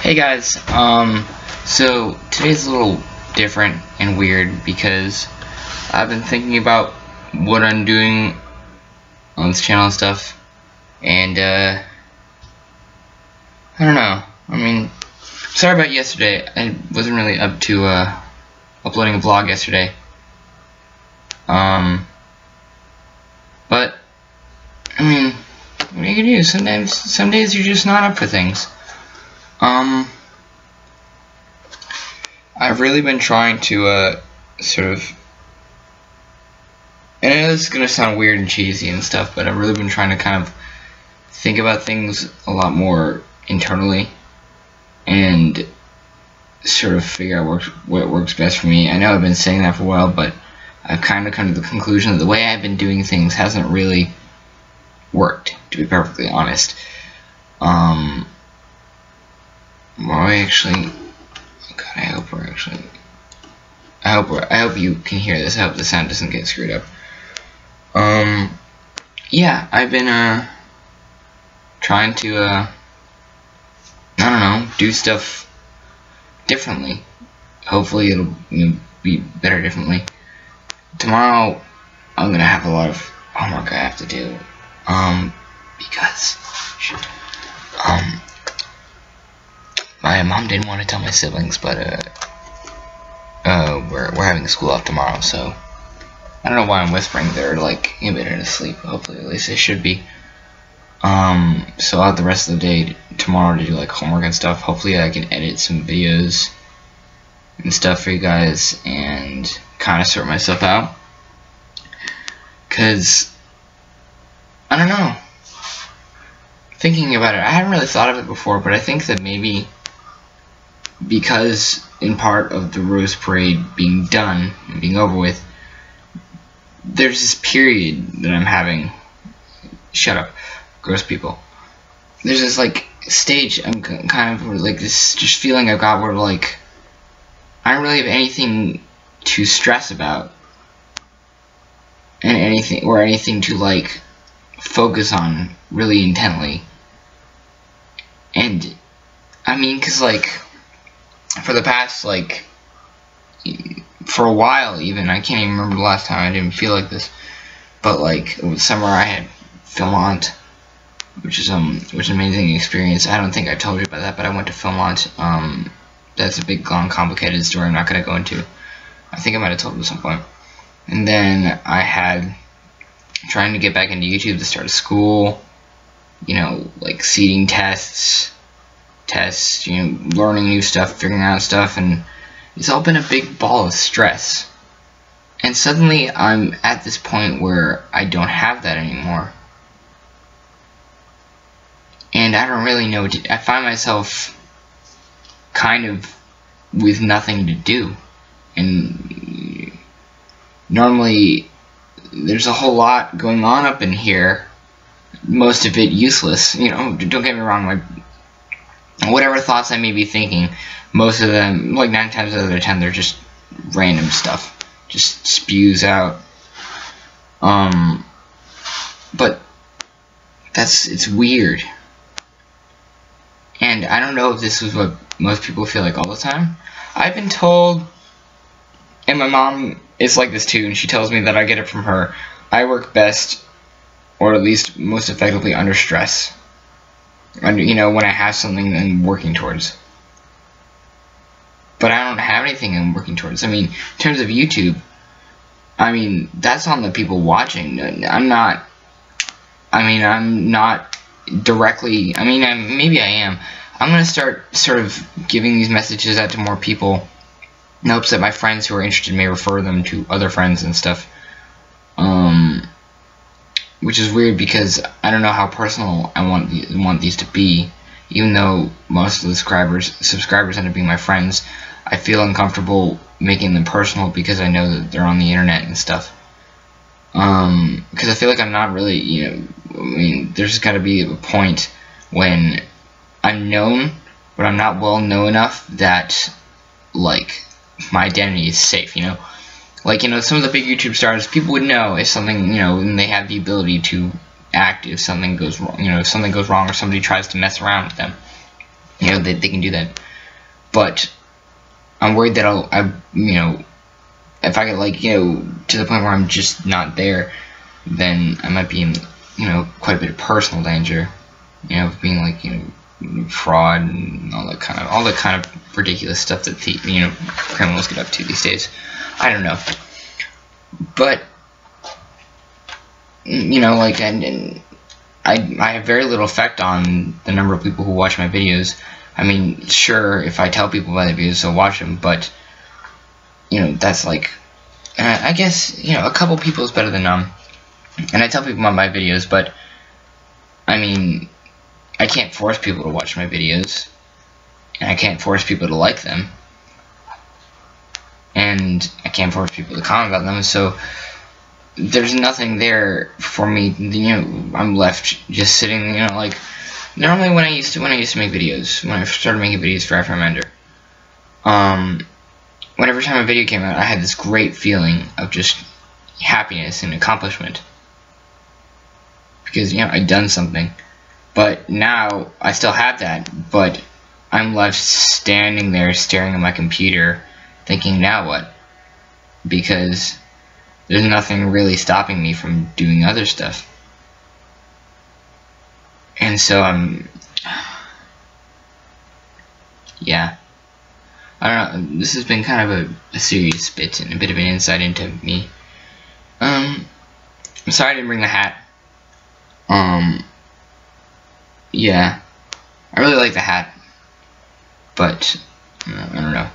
Hey guys, so today's a little different and weird because I've been thinking about what I'm doing on this channel and stuff, and I don't know. I mean, sorry about yesterday. I wasn't really up to uploading a vlog yesterday. But I mean, what are you gonna do? Some days you're just not up for things. I've really been trying to, sort of, and I know this is gonna sound weird and cheesy and stuff, but I've really been trying to kind of think about things a lot more internally and sort of figure out what works best for me. I know I've been saying that for a while, but I've kind of come to the conclusion that the way I've been doing things hasn't really worked, to be perfectly honest. Well, I hope you can hear this. I hope the sound doesn't get screwed up. Yeah, I've been, trying to, I don't know, do stuff differently. Hopefully it'll be better differently. Tomorrow, I'm gonna have a lot of homework I have to do, because, my mom didn't want to tell my siblings, but we're having school off tomorrow, so I don't know why I'm whispering. They're like in bed and asleep. Hopefully, at least they should be. So I'll have the rest of the day tomorrow to do like homework and stuff. Hopefully, I can edit some videos and stuff for you guys and kind of sort myself out. Cause I don't know. Thinking about it, I hadn't really thought of it before, but I think that maybe because in part of the Rose Parade being done and being over with, there's this period that I'm having. Shut up, gross people. There's this like stage I'm kind of like this just feeling I've got where like I don't really have anything to stress about and anything to like focus on really intently. And I mean, cause like for the past like for a while even, I can't even remember the last time I didn't feel like this, but like it was summer, I had Philmont, which is an amazing experience. I don't think I told you about that, but I went to Philmont. That's a big, long, complicated story I'm not going to go into. I think I might have told you at some point. And then I had trying to get back into YouTube to start a school, you know, like seating tests, you know, learning new stuff, figuring out stuff, and it's all been a big ball of stress. And suddenly I'm at this point where I don't have that anymore. And I don't really know what to, I find myself kind of with nothing to do. And normally there's a whole lot going on up in here, most of it useless, you know, don't get me wrong, like whatever thoughts I may be thinking, most of them, like 9 times out of 10, they're just random stuff, just spews out. But it's weird. And I don't know if this is what most people feel like all the time. I've been told, and my mom is like this too, and she tells me that I get it from her, I work best, or at least most effectively, under stress. You know, when I have something I'm working towards. But I don't have anything I'm working towards. I mean, in terms of YouTube, I mean, that's on the people watching. I'm not directly, maybe I am. I'm going to start sort of giving these messages out to more people in hopes that my friends who are interested may refer them to other friends and stuff. Which is weird because I don't know how personal I want these to be. Even though most of the subscribers end up being my friends, I feel uncomfortable making them personal because I know that they're on the internet and stuff. Because I feel like I'm not really, you know, I mean, there's got to be a point when I'm known, but I'm not well known enough that, like, my identity is safe, you know? Like, you know, some of the big YouTube stars, people would know if something, you know, and they have the ability to act if something goes wrong, you know, if something goes wrong or somebody tries to mess around with them. You know, they can do that. But I'm worried that you know, if I get, like, you know, to the point where I'm just not there, then I might be in, you know, quite a bit of personal danger, you know, of being, like, you know, fraud and all that kind of ridiculous stuff that you know, criminals get up to these days. I don't know, but you know, like, and I have very little effect on the number of people who watch my videos. I mean, sure, if I tell people about the videos, they'll watch them, but you know, that's like, I guess, you know, a couple people is better than none. And I tell people about my videos, but I mean, I can't force people to watch my videos, and I can't force people to like them, and I can't force people to comment about them. So there's nothing there for me. You know, I'm left just sitting. You know, like normally when I used to make videos, when I started making videos for FM Ender, whenever time a video came out, I had this great feeling of just happiness and accomplishment, because, you know, I'd done something. But now I still have that, but I'm left standing there staring at my computer thinking, now what? Because there's nothing really stopping me from doing other stuff. And so yeah, I don't know, this has been kind of a serious bit and a bit of an insight into me. I'm sorry I didn't bring the hat. Yeah, I really like the hat, but I don't know,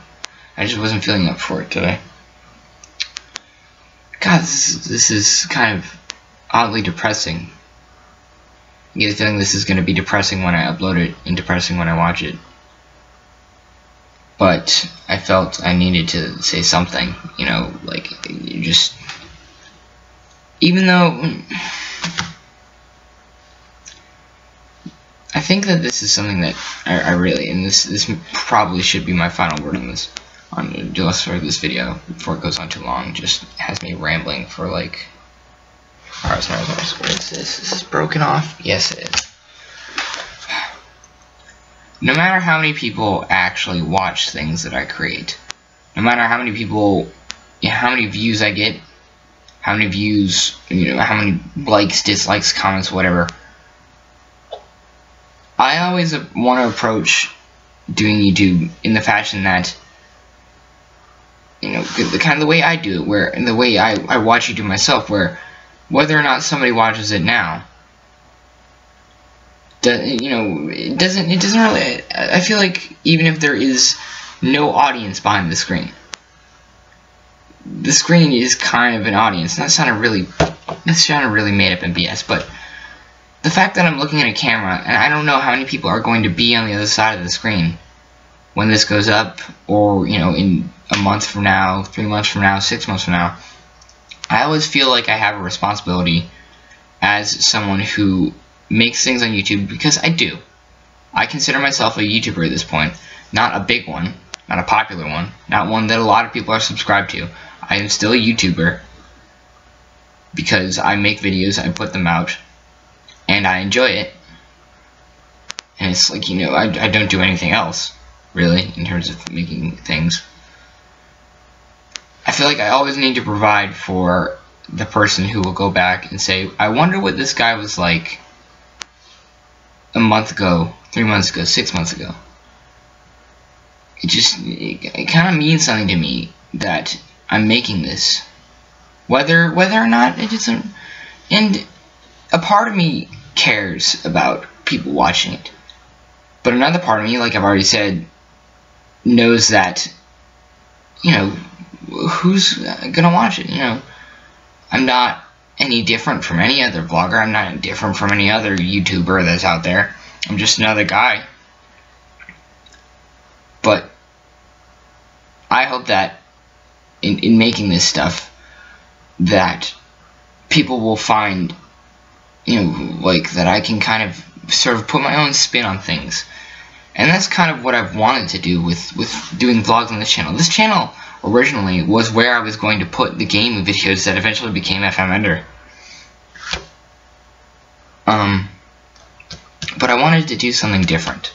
I just wasn't feeling up for it today. God, this is kind of oddly depressing. I get the feeling this is going to be depressing when I upload it and depressing when I watch it. But I felt I needed to say something, you know, like, you just, even though I think that this is something that I really, and this probably should be my final word on this, just for this video, before it goes on too long. Just has me rambling for like hours and hours. What is this? Is this broken off? Yes, it is. No matter how many people actually watch things that I create, no matter how many people, you know, how many views I get, how many views, you know, how many likes, dislikes, comments, whatever, I always want to approach doing YouTube in the fashion that, you know, the kind of the way I do it, where, in the way I watch YouTube myself, where whether or not somebody watches it now, you know, it doesn't really, I feel like even if there is no audience behind the screen is kind of an audience. And that sounded really made up and BS, but the fact that I'm looking at a camera and I don't know how many people are going to be on the other side of the screen when this goes up, or, you know, in a month from now, 3 months from now, 6 months from now, I always feel like I have a responsibility as someone who makes things on YouTube, because I do. I consider myself a YouTuber at this point. Not a big one, not a popular one, not one that a lot of people are subscribed to. I am still a YouTuber because I make videos, I put them out, and I enjoy it. And it's like, you know, I don't do anything else, really, in terms of making things. I feel like I always need to provide for the person who will go back and say, I wonder what this guy was like a month ago, 3 months ago, 6 months ago. It kind of means something to me that I'm making this, whether or not it isn't. And a part of me cares about people watching it, but another part of me, like I've already said, knows that, you know, who's gonna watch it. You know, I'm not any different from any other vlogger. I'm not different from any other YouTuber that's out there. I'm just another guy. But I hope that in making this stuff, that people will find, you know, like, that I can kind of sort of put my own spin on things. And that's kind of what I've wanted to do with doing vlogs on this channel. This channel originally was where I was going to put the gaming videos that eventually became FM Ender. But I wanted to do something different.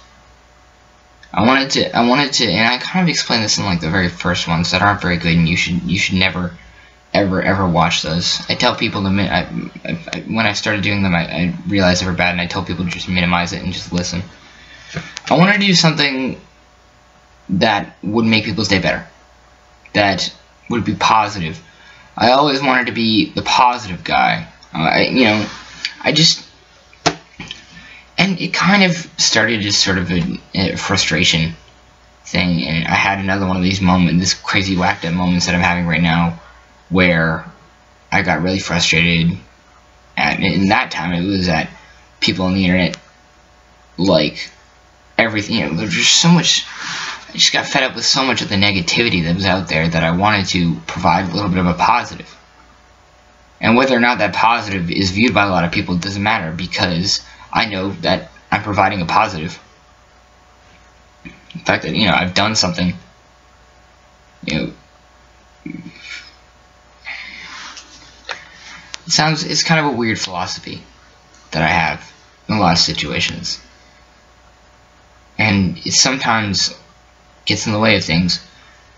I wanted to, and I kind of explained this in like the very first ones that aren't very good, and you should never, ever watch those. I tell people to when I started doing them, I realized they were bad, and I tell people to just minimize it and just listen. I wanted to do something that would make people's day better, that would be positive. I always wanted to be the positive guy. And it kind of started as sort of a frustration thing, and I had another one of these moments, this crazy whacked out moments that I'm having right now, where I got really frustrated. And in that time, it was at people on the internet, like everything. There's just so much. I just got fed up with so much of the negativity that was out there that I wanted to provide a little bit of a positive. And whether or not that positive is viewed by a lot of people doesn't matter, because I know that I'm providing a positive. The fact that, I've done something, it's kind of a weird philosophy that I have in a lot of situations. And it sometimes gets in the way of things,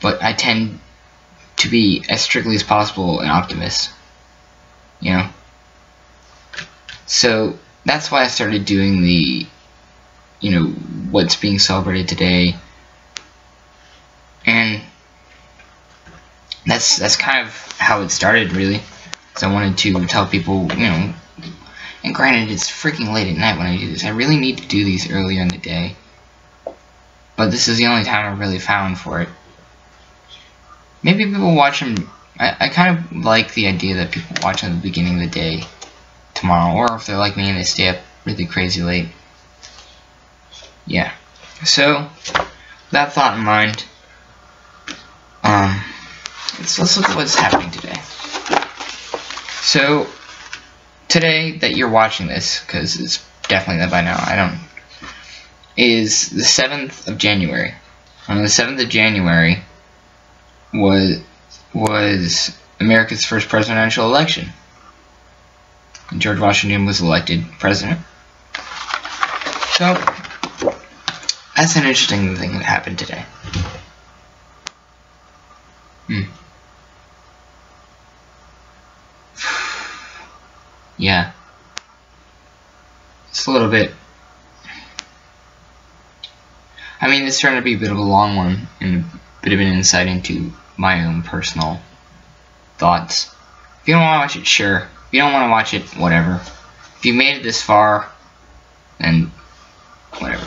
but I tend to be as strictly as possible an optimist, So that's why I started doing the, what's being celebrated today, and that's kind of how it started, really, because I wanted to tell people, and granted, it's freaking late at night when I do this. I really need to do these earlier in the day, but this is the only time I really found for it. Maybe people watch them. I kind of like the idea that people watch them at the beginning of the day tomorrow, or if they're like me and they stay up really crazy late. Yeah. So, that thought in mind, let's look at what's happening today. So, today that you're watching this, because it's definitely that by now, is the 7th of January. On the 7th of January was America's first presidential election. And George Washington was elected president. So, that's an interesting thing that happened today. Yeah. It's a little bit... it's trying to be a bit of a long one, and a bit of an insight into my own personal thoughts. If you don't want to watch it, sure. If you don't want to watch it, whatever. If you made it this far, then whatever.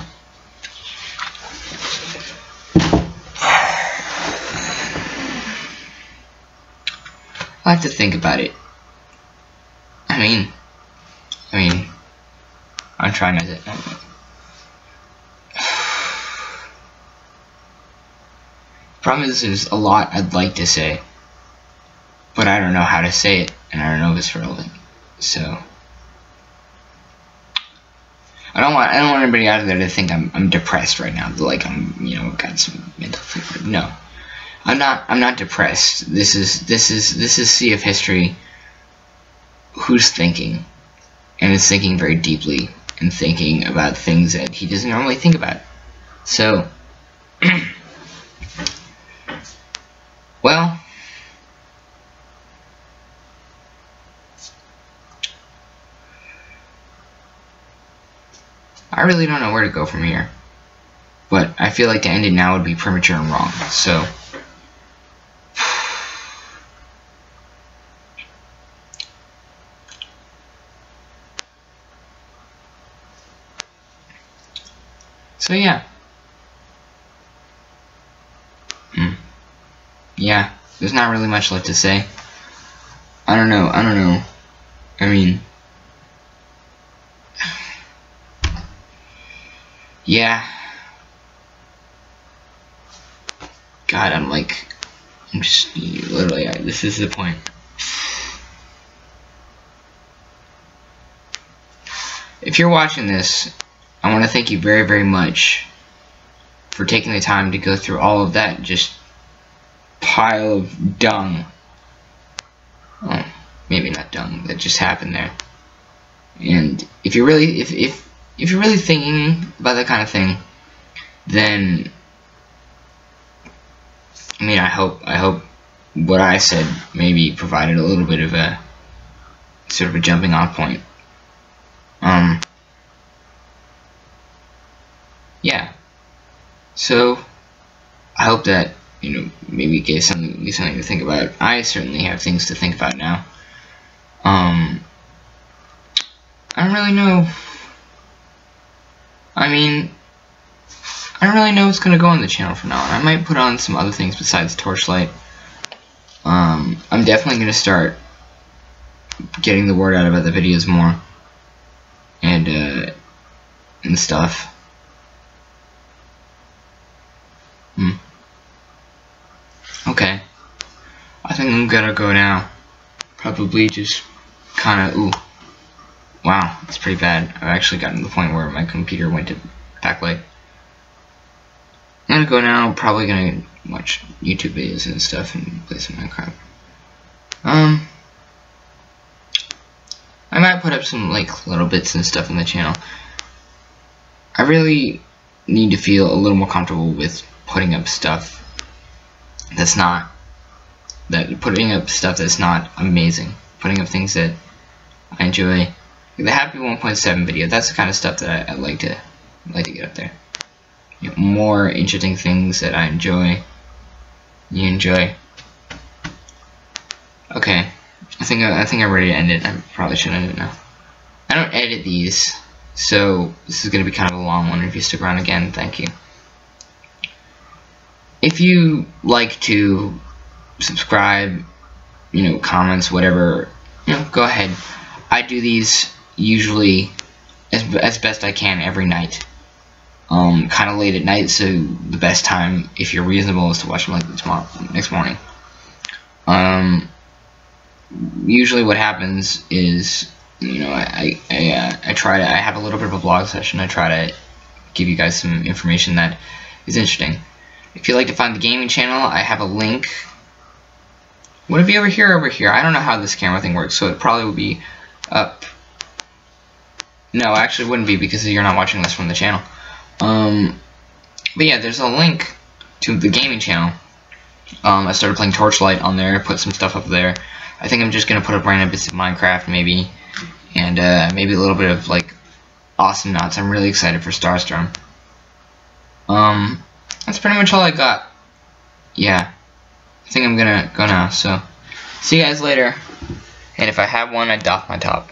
I have to think about it. I'm trying not to... Problem is, there's a lot I'd like to say, but I don't know how to say it, and I don't know if it's relevant. So I don't want anybody out there to think I'm depressed right now. Like I'm got some mental thing. No, I'm not depressed. This is Sea of History. Who's thinking, and is thinking very deeply, and thinking about things that he doesn't normally think about. So. Well, I really don't know where to go from here, but I feel like to end it now would be premature and wrong, so yeah. Yeah, there's not really much left to say. I don't know. Yeah. God, I'm just literally, this is the point. If you're watching this, I want to thank you very, very much for taking the time to go through all of that just pile of dung. Well, maybe not dung, that just happened there. And if you're really if you're really thinking about that kind of thing, then I mean, I hope what I said maybe provided a little bit of a sort of a jumping off point. Yeah. So I hope that, you know, maybe gave something to think about. I certainly have things to think about now. I don't really know. I mean, I don't really know what's gonna go on the channel from now on. I might put on some other things besides Torchlight. I'm definitely gonna start getting the word out about the videos more, and stuff. Okay, I think I'm gonna go now. Probably just kind of, ooh, wow, that's pretty bad. I've actually gotten to the point where my computer went to backlight. I'm gonna go now. Probably gonna watch YouTube videos and stuff and play some Minecraft. I might put up some like little bits and stuff on the channel. I really need to feel a little more comfortable with putting up stuff that's not amazing. Putting up things that I enjoy. The Happy 1.7 video, that's the kind of stuff that I like to get up there. You know, more interesting things that I enjoy. You enjoy. Okay, I think I'm ready to end it. I probably should end it now. I don't edit these, so this is going to be kind of a long one. If you stick around again, thank you. If you like to subscribe, you know, comments, whatever, you know, go ahead. I do these usually as best I can every night. Kind of late at night, so the best time, if you're reasonable, is to watch them like next morning. Usually what happens is, you know, I have a little bit of a blog session. I try to give you guys some information that is interesting. If you'd like to find the gaming channel, I have a link. Would it be over here or over here? I don't know how this camera thing works, so it probably would be up. No, actually it wouldn't be, because you're not watching this from the channel. But yeah, there's a link to the gaming channel. I started playing Torchlight on there, put some stuff up there. I think I'm just gonna put up random bits of Minecraft maybe, and maybe a little bit of like Awesomenauts. I'm really excited for Starstorm. That's pretty much all I got. Yeah, I think I'm gonna go now. So, see you guys later. And if I have one, I doff my top.